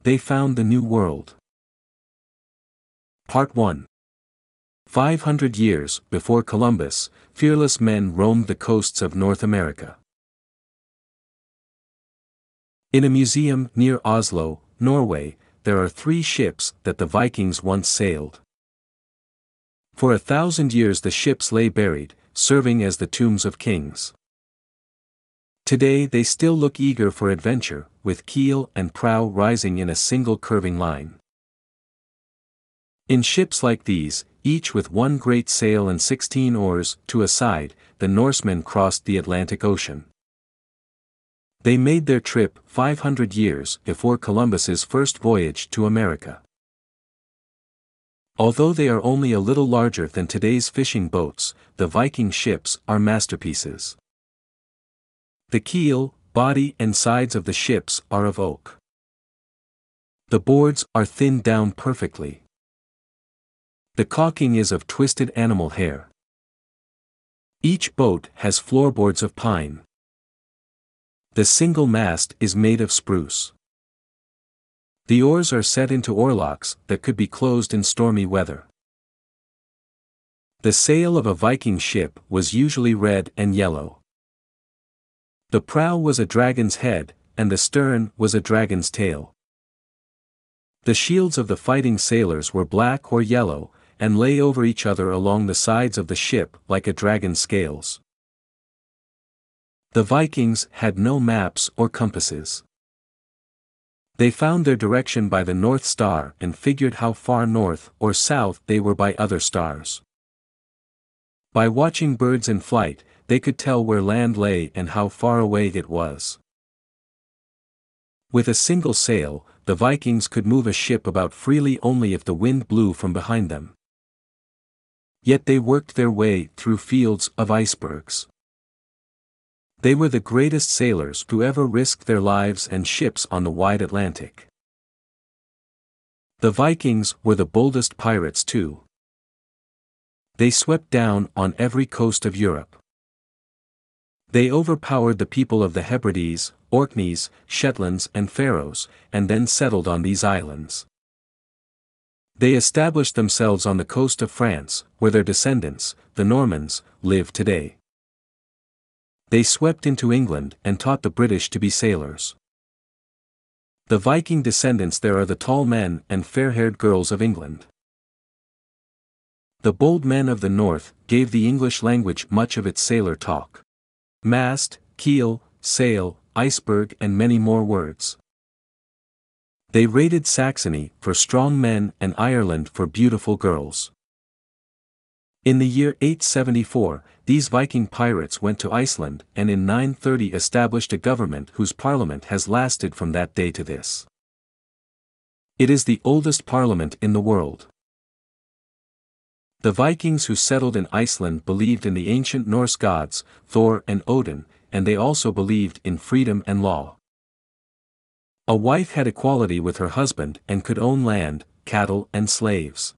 They found the New World. Part 1. 500 years before Columbus, fearless men roamed the coasts of North America. In a museum near Oslo, Norway, there are 3 ships that the Vikings once sailed. For 1,000 years the ships lay buried, serving as the tombs of kings. Today they still look eager for adventure, with keel and prow rising in a single curving line. In ships like these, each with 1 great sail and 16 oars to a side, the Norsemen crossed the Atlantic Ocean. They made their trip 500 years before Columbus's first voyage to America. Although they are only a little larger than today's fishing boats, the Viking ships are masterpieces. The keel, body and sides of the ships are of oak. The boards are thinned down perfectly. The caulking is of twisted animal hair. Each boat has floorboards of pine. The single mast is made of spruce. The oars are set into oarlocks that could be closed in stormy weather. The sail of a Viking ship was usually red and yellow. The prow was a dragon's head, and the stern was a dragon's tail. The shields of the fighting sailors were black or yellow, and lay over each other along the sides of the ship like a dragon's scales. The Vikings had no maps or compasses. They found their direction by the North Star and figured how far north or south they were by other stars. By watching birds in flight, they could tell where land lay and how far away it was. With a single sail, the Vikings could move a ship about freely only if the wind blew from behind them. Yet they worked their way through fields of icebergs. They were the greatest sailors who ever risked their lives and ships on the wide Atlantic. The Vikings were the boldest pirates too. They swept down on every coast of Europe. They overpowered the people of the Hebrides, Orkneys, Shetlands and Faroes, and then settled on these islands. They established themselves on the coast of France, where their descendants, the Normans, live today. They swept into England and taught the British to be sailors. The Viking descendants there are the tall men and fair-haired girls of England. The bold men of the north gave the English language much of its sailor talk. Mast, keel, sail, iceberg and many more words. They raided Saxony for strong men and Ireland for beautiful girls. In the year 874, these Viking pirates went to Iceland and in 930 established a government whose parliament has lasted from that day to this. It is the oldest parliament in the world. The Vikings who settled in Iceland believed in the ancient Norse gods, Thor and Odin, and they also believed in freedom and law. A wife had equality with her husband and could own land, cattle and slaves.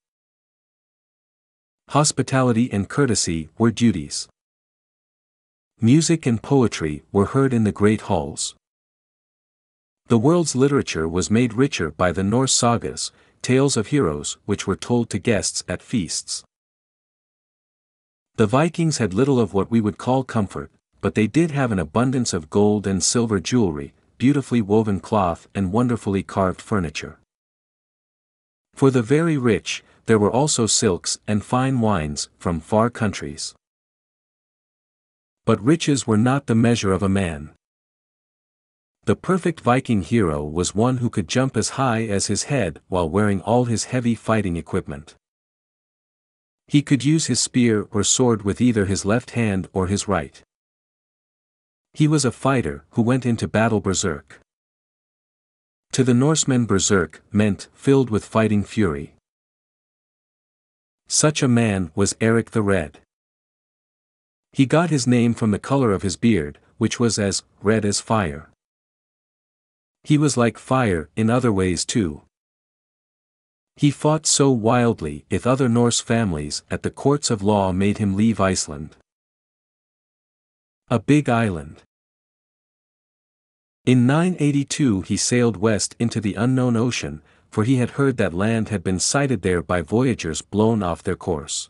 Hospitality and courtesy were duties. Music and poetry were heard in the great halls. The world's literature was made richer by the Norse sagas, tales of heroes which were told to guests at feasts. The Vikings had little of what we would call comfort, but they did have an abundance of gold and silver jewelry, beautifully woven cloth and wonderfully carved furniture. For the very rich, there were also silks and fine wines from far countries. But riches were not the measure of a man. The perfect Viking hero was one who could jump as high as his head while wearing all his heavy fighting equipment. He could use his spear or sword with either his left hand or his right. He was a fighter who went into battle berserk. To the Norsemen berserk meant filled with fighting fury. Such a man was Eric the Red. He got his name from the color of his beard, which was as red as fire. He was like fire in other ways too. He fought so wildly if other Norse families at the courts of law made him leave Iceland. A big island. In 982 he sailed west into the unknown ocean, for he had heard that land had been sighted there by voyagers blown off their course.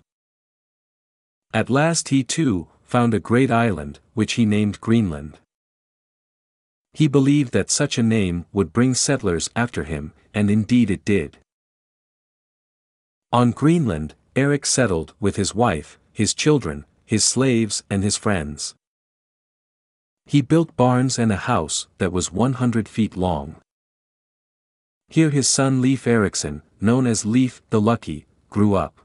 At last he too found a great island, which he named Greenland. He believed that such a name would bring settlers after him, and indeed it did. On Greenland, Eric settled with his wife, his children, his slaves and his friends. He built barns and a house that was 100 feet long. Here his son Leif Erikson, known as Leif the Lucky, grew up.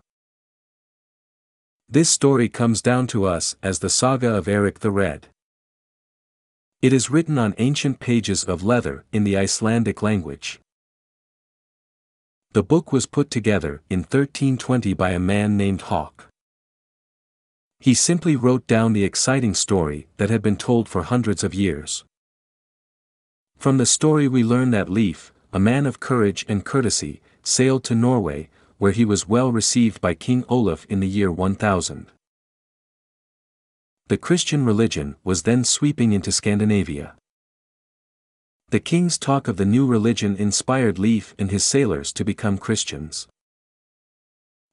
This story comes down to us as the Saga of Eric the Red. It is written on ancient pages of leather in the Icelandic language. The book was put together in 1320 by a man named Hawk. He simply wrote down the exciting story that had been told for hundreds of years. From the story we learn that Leif, a man of courage and courtesy, sailed to Norway, where he was well received by King Olaf in the year 1000. The Christian religion was then sweeping into Scandinavia. The king's talk of the new religion inspired Leif and his sailors to become Christians.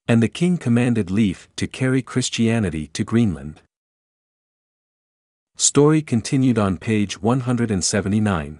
And the king commanded Leif to carry Christianity to Greenland. Story continued on page 179.